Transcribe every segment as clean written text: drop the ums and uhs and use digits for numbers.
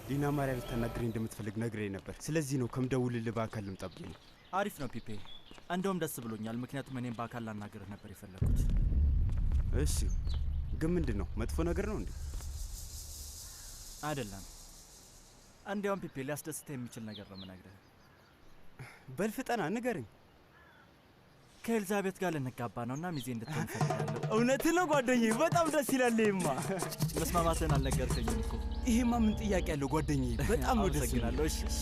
ሊና ማርያ ልታናግረኝ እንደምትፈልግ ነግሬኝ ነበር። ስለዚህ ነው ከምደውልልህ በአካል ልምጣብኝ ነው። አሪፍ ነው ፒፔ። እንደውም ደስ ብሎኛል፣ ምክንያቱም እኔም በአካል ላናግርህ ነበር የፈለኩት። እሺ፣ ግን ምንድን ነው? መጥፎ ነገር ነው እንዴ? አይደለም። እንዲያውም ፒፔ ሊያስደስትህ የሚችል ነገር ነው የምነግርህ። በል ፍጠና፣ ንገረኝ። ከኤልዛቤት ጋር ልንጋባ ነውና ሚዜ እንድትሆን እፈልጋለሁ። እውነትህ ነው ጓደኛዬ? በጣም ደስ ይላል። ይሄማ መስማማትህን አልነገርከኝም እኮ። ይሄማ ምን ጥያቄ ያለው ጓደኛዬ? በጣም ነው ደስ ይላል። እሺ እሺ።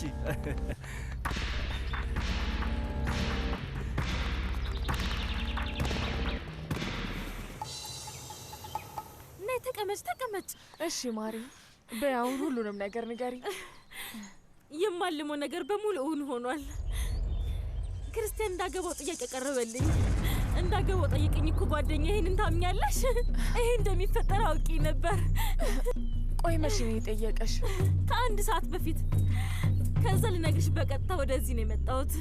ነይ ተቀመጭ ተቀመጭ። እሺ ማሪ፣ በያውን ሁሉንም ነገር ንገሪ። የማልመው ነገር በሙሉ እውን ሆኗል። ክርስቲያን እንዳገባው ጥያቄ ቀረበልኝ። እንዳገባው ጠይቀኝ እኮ ጓደኛዬ። ይሄንን ታምኛለሽ? ይሄ እንደሚፈጠር አውቂ ነበር። ቆይ መቼ ነው የጠየቀሽ? ከአንድ ሰዓት በፊት። ከዛ ልነግርሽ በቀጥታ ወደዚህ ነው የመጣሁት።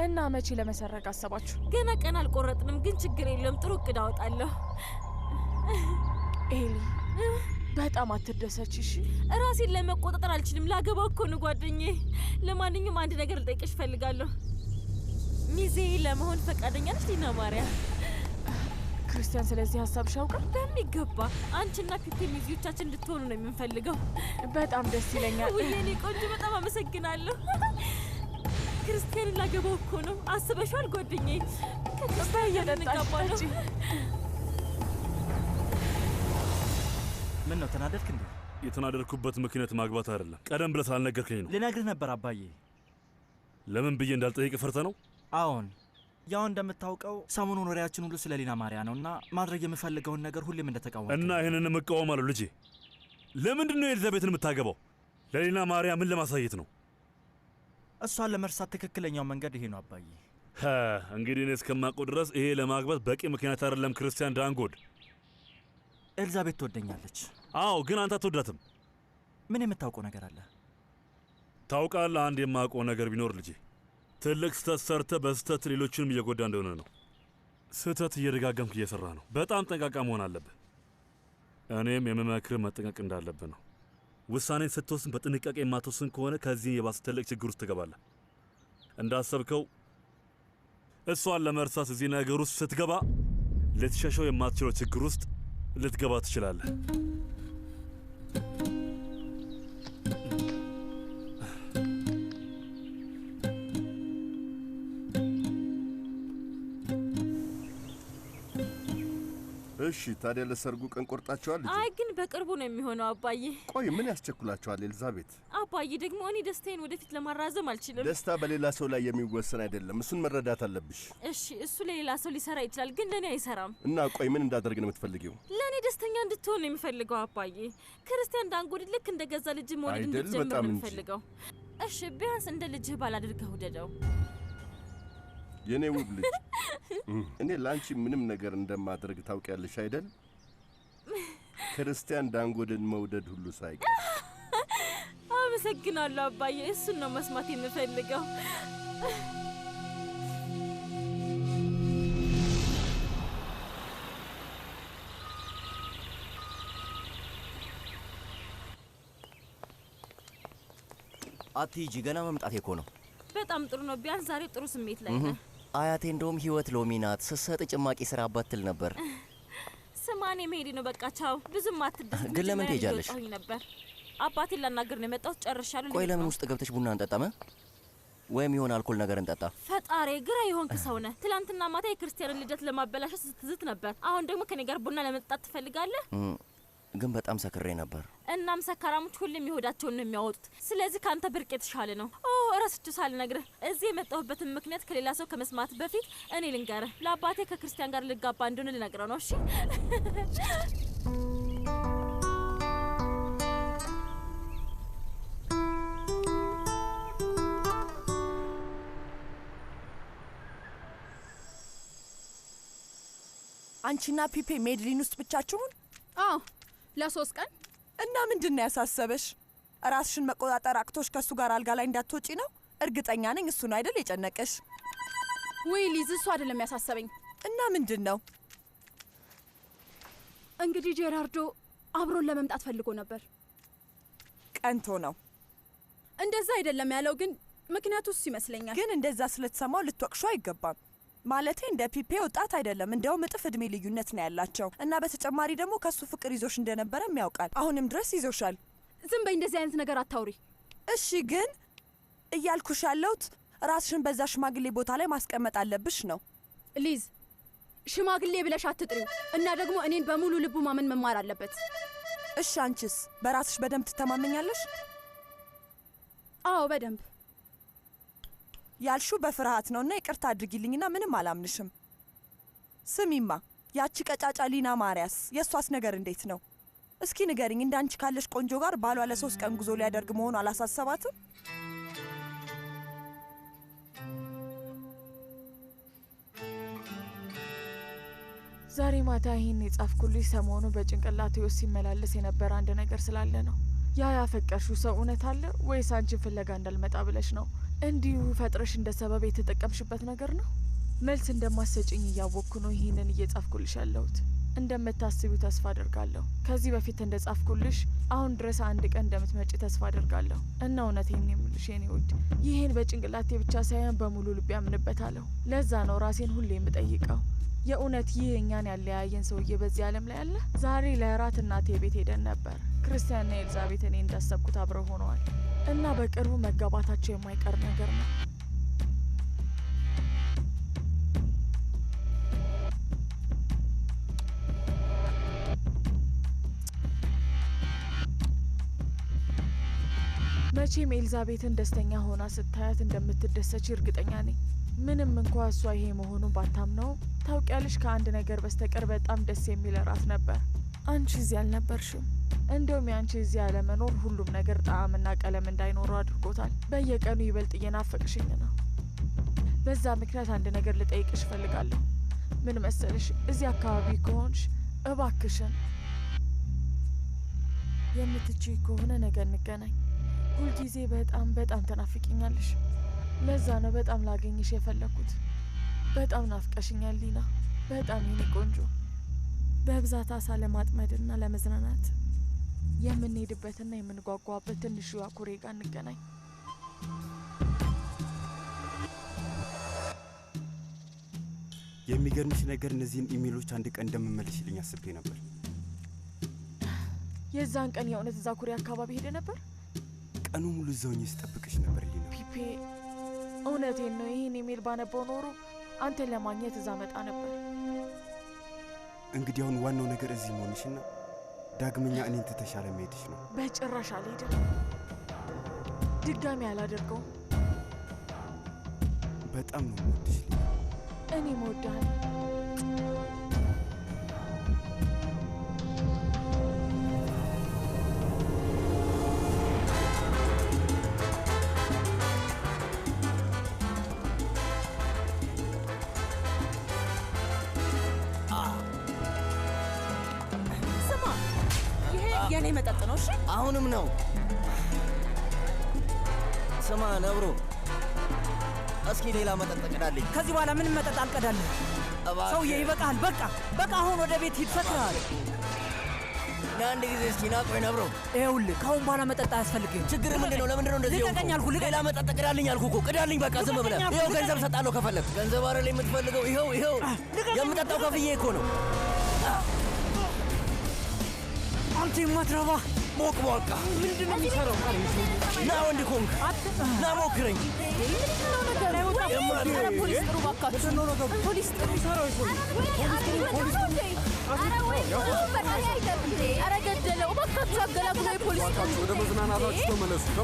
እና መቼ ለመሰረግ አሰባችሁ? ገና ቀን አልቆረጥንም፣ ግን ችግር የለም፣ ጥሩ እቅድ አወጣለሁ። ኤሊ በጣም አትደሰች እሺ? ራሴን ለመቆጣጠር አልችልም። ላገባው እኮ ነው ጓደኛዬ። ለማንኛውም አንድ ነገር ልጠይቅሽ ፈልጋለሁ። ሚዜ ለመሆን ፈቃደኛ ነሽ ሊና ማርያ? ክርስቲያን ስለዚህ ሀሳብሽ ያውቃል? በሚገባ። አንቺና ፒፔ ሚዜዎቻችን እንድትሆኑ ነው የምንፈልገው። በጣም ደስ ይለኛል። ውይ የኔ ቆንጆ በጣም አመሰግናለሁ። ክርስቲያንን ላገባው እኮ ነው። አስበሽዋል ጓደኛዬ? በየጠጣሽ ምን ነው ተናደድክ እንዴ? የተናደድኩበት ምክንያት ማግባት አይደለም። ቀደም ብለህ ስላልነገርከኝ ነው። ልነግርህ ነበር አባዬ። ለምን ብዬ እንዳልጠይቅ ፈርተህ ነው? አዎን፣ ያው እንደምታውቀው ሰሞኑን ወሬያችን ሁሉ ስለ ሊና ማርያ ነውና ማድረግ የምፈልገውን ነገር ሁሌም እንደተቃወምኩ እና ይሄንን እቃወማለሁ። ልጄ ለምንድን ነው ኤልዛቤትን የምታገባው? ለሊና ማርያ ምን ለማሳየት ነው? እሷን ለመርሳት ትክክለኛው መንገድ ይሄ ነው አባዬ። እንግዲህ እኔ እስከማውቀው ድረስ ይሄ ለማግባት በቂ ምክንያት አይደለም። ክርስቲያን ዳንጎድ ኤልዛቤት ትወደኛለች። አዎ፣ ግን አንተ አትወዳትም። ምን የምታውቀው ነገር አለ? ታውቃለህ፣ አንድ የማውቀው ነገር ቢኖር ልጄ ትልቅ ስህተት ሰርተህ በስህተት ሌሎችንም እየጎዳ እንደሆነ ነው። ስህተት እየደጋገምክ እየሰራ ነው። በጣም ጠንቃቃ መሆን አለብህ። እኔም የምመክርህ መጠንቀቅ እንዳለብህ ነው። ውሳኔን ስትወስን በጥንቃቄ የማትወስን ከሆነ ከዚህ የባሰ ትልቅ ችግር ውስጥ ትገባለህ። እንዳሰብከው እሷን ለመርሳት እዚህ ነገር ውስጥ ስትገባ ልትሸሸው የማትችለው ችግር ውስጥ ልትገባ ትችላለህ። እሺ፣ ታዲያ ለሰርጉ ቀን ቆርጣችኋል? አይ ግን በቅርቡ ነው የሚሆነው አባዬ። ቆይ ምን ያስቸኩላችኋል ኤልዛቤት? አባዬ ደግሞ እኔ ደስታዬን ወደፊት ለማራዘም አልችልም። ደስታ በሌላ ሰው ላይ የሚወሰን አይደለም። እሱን መረዳት አለብሽ። እሺ፣ እሱ ለሌላ ሰው ሊሰራ ይችላል፣ ግን ለኔ አይሰራም። እና ቆይ ምን እንዳደርግ ነው የምትፈልጊው? ለኔ ደስተኛ እንድትሆን ነው የምፈልገው አባዬ። ክርስቲያን ዳንጎድ ልክ እንደገዛ ልጅ መውለድ አይደል? እንድትጀምር በጣም ነው እንጂ። የምፈልገው። እሺ፣ ቢያንስ እንደ ልጅህ ባላድርገህ ውደደው። የኔ ውብ ልጅ፣ እኔ ላንቺ ምንም ነገር እንደማድረግ ታውቂያለሽ አይደል? ክርስቲያን ዳንጎድን መውደድ ሁሉ ሳይቀር። አመሰግናለሁ አባዬ። እሱን ነው መስማት የምፈልገው። አትሂጂ፣ ገና መምጣቴ እኮ ነው። በጣም ጥሩ ነው። ቢያንስ ዛሬ ጥሩ ስሜት ላይ ነህ። አያቴ እንደውም ህይወት ሎሚ ናት ስትሰጥ ጭማቂ ስራባት ትል ነበር። ስማኔ መሄድ ነው በቃ ቻው። ብዙም አትደስ። ግን ለምን ትሄጃለሽ? ነበር አባቴን ላናገር ነው የመጣሁት። ጨርሻለሁ። ቆይ ለምን ውስጥ ገብተሽ ቡና እንጠጣመ ወይም የሆነ አልኮል ነገር እንጠጣ? ፈጣሪ ግራ የሆንክ ሰው ነህ። ትላንትና ማታ የክርስቲያንን ልደት ለማበላሸት ስትዝት ነበር። አሁን ደግሞ ከኔ ጋር ቡና ለመጠጣት ትፈልጋለህ? ግን በጣም ሰክሬ ነበር። እናም ሰካራሞች ሁሌም ይሆዳቸውን ነው የሚያወጡት። ስለዚህ ካንተ ብርቅ የተሻለ ነው። እረስቼው ሳልነግርህ እዚህ የመጣሁበትን ምክንያት ከሌላ ሰው ከመስማት በፊት እኔ ልንገርህ። ለአባቴ ከክርስቲያን ጋር ልጋባ እንደሆነ ልነግረው ነው። እሺ? አንቺና ፒፔ ሜድሊን ውስጥ ብቻችሁን? አዎ፣ ለ3 ቀን። እና ምንድነው ያሳሰበሽ? ራስሽን መቆጣጠር አቅቶሽ ከሱ ጋር አልጋ ላይ እንዳትወጪ ነው? እርግጠኛ ነኝ እሱ ነው አይደል የጨነቀሽ? ወይ ሊዝ፣ እሱ አይደለም ያሳሰበኝ። እና ምንድነው? እንግዲህ ጄራርዶ አብሮን ለመምጣት ፈልጎ ነበር። ቀንቶ ነው። እንደዛ አይደለም ያለው፣ ግን ምክንያቱ እሱ ይመስለኛል። ግን እንደዛ ስለተሰማው ልትወቅሹ አይገባም። ማለቴ እንደ ፒፔ ወጣት አይደለም፣ እንደውም እጥፍ እድሜ ልዩነት ነው ያላቸው እና በተጨማሪ ደግሞ ከሱ ፍቅር ይዞሽ እንደነበረም ያውቃል። አሁንም ድረስ ይዞሻል። ዝም በይ፣ እንደዚህ አይነት ነገር አታውሪ። እሺ፣ ግን እያልኩሽ ያለሁት ራስሽን በዛ ሽማግሌ ቦታ ላይ ማስቀመጥ አለብሽ ነው። ሊዝ፣ ሽማግሌ ብለሽ አትጥሪው እና ደግሞ እኔን በሙሉ ልቡ ማመን መማር አለበት። እሺ፣ አንቺስ በራስሽ በደንብ ትተማመኛለሽ? አዎ፣ በደንብ። ያልሹ በፍርሃት ነውና ይቅርታ አድርጊልኝና ምንም አላምንሽም። ስሚማ፣ ያቺ ቀጫጫ ሊና ማርያስ የእሷስ ነገር እንዴት ነው? እስኪ ንገሪኝ። እንዳንቺ ካለሽ ቆንጆ ጋር ባሏ ለ3 ቀን ጉዞ ሊያደርግ መሆኑ አላሳሰባትም? ዛሬ ማታ ይህን የጻፍኩልሽ ሰሞኑ በጭንቅላቴ ውስጥ ሲመላለስ የነበረ አንድ ነገር ስላለ ነው። ያ ያፈቀርሽው ሰው እውነት አለ ወይስ አንቺን ፍለጋ እንዳልመጣ ብለሽ ነው እንዲሁ ፈጥረሽ እንደ ሰበብ የተጠቀምሽበት ነገር ነው? መልስ እንደማሰጭኝ እያወቅኩ ነው ይህንን እየጻፍኩልሽ ያለሁት። እንደምታስቢው ተስፋ አደርጋለሁ። ከዚህ በፊት እንደ ጻፍኩልሽ አሁን ድረስ አንድ ቀን እንደምትመጪ ተስፋ አደርጋለሁ። እና እውነቴን የምልሽ የኔ ውድ፣ ይህን በጭንቅላቴ ብቻ ሳይሆን በሙሉ ልቤ ያምንበታለሁ። ለዛ ነው ራሴን ሁሌ የምጠይቀው፣ የእውነት ይህ እኛን ያለያየን ሰውዬ በዚህ ዓለም ላይ አለ? ዛሬ ለእራት እናቴ ቤት ሄደን ነበር። ክርስቲያንና ኤልዛቤት እኔ እንዳሰብኩት አብረው ሆነዋል እና በቅርቡ መጋባታቸው የማይቀር ነገር ነው። መቼም ኤልዛቤትን ደስተኛ ሆና ስታያት እንደምትደሰች እርግጠኛ ነኝ። ምንም እንኳ እሷ ይሄ መሆኑን ባታምነው፣ ታውቂያለሽ፣ ከአንድ ነገር በስተቀር በጣም ደስ የሚል እራት ነበር። አንቺ እዚህ አልነበርሽም። እንደውም ያንቺ እዚህ አለመኖር ሁሉም ነገር ጣዕምና ቀለም እንዳይኖረው አድርጎታል። በየቀኑ ይበልጥ እየናፈቅሽኝ ነው። በዛ ምክንያት አንድ ነገር ልጠይቅሽ እፈልጋለሁ። ምን መሰልሽ፣ እዚህ አካባቢ ከሆንሽ እባክሽን የምትችይ ከሆነ ነገ እንገናኝ። ሁልጊዜ በጣም በጣም ተናፍቂኛለሽ። ለዛ ነው በጣም ላገኝሽ የፈለኩት። በጣም ናፍቀሽኛል ሊና፣ በጣም የኔ ቆንጆ። በብዛት አሳ ለማጥመድና ለመዝናናት የምንሄድበትና የምንጓጓበት ትንሹ አኩሬ ጋር እንገናኝ። የሚገርምሽ ነገር እነዚህን ኢሜሎች አንድ ቀን እንደምመልሽልኝ አስቤ ነበር። የዛን ቀን የእውነት እዛ ኩሬ አካባቢ ሄደ ነበር? ቀኑ ሙሉ እዛውኝ ስጠብቅሽ ነበር ሊና። ፒፔ፣ እውነቴን ነው። ይህን ኢሜል ባነበው ኖሮ አንተን ለማግኘት እዛ መጣ ነበር። እንግዲህ አሁን ዋናው ነገር እዚህ መሆንሽና ዳግመኛ እኔን ትተሻለ መሄድሽ ነው። በጭራሽ አልሄድም። ድጋሚ አላደርገውም። በጣም ነው የምወድሽ ሊና። እኔ እወድሃለሁ። የኔ መጠጥ ነው። እሺ፣ አሁንም ነው። ስማ ነብሮ፣ እስኪ ሌላ መጠጥ ቅዳልኝ። ከዚህ በኋላ ምንም መጠጥ አልቀዳልህ። ሰውዬ ይበቃል። በቃ በቃ፣ አሁን ወደ ቤት ሂድ። ሰክረሃል። ለአንድ ጊዜ እስኪ ና። ቆይ ነብሮ፣ ይኸውልህ ከአሁን በኋላ መጠጥ አያስፈልግም። ችግር ምንድን ነው? ለምንድን ነው እንደዚህ? ልቀቀኝ አልኩህ። ሌላ መጠጥ ቅዳልኝ አልኩህ እኮ። ቅዳልኝ በቃ፣ ዝም ብለህ። ይኸው ገንዘብ ሰጣለሁ ከፈለግ። ገንዘብ አይደል የምትፈልገው? ይኸው የምጠጣው ከፍዬ እኮ ነው። አንተ የማትረባ ሞቅ ሞቃ ምንድን ነው የሚሰራው? ና ወንድ ኮንክ ና ሞክረኝ። ፖሊስ ጥሩ፣ እባካችሁ ፖሊስ ጥሩ። ኧረ ገደለው፣ እባካችሁ አገላግሎ። የፖሊስ ወደ መዝናናታችሁ ተመለሱ።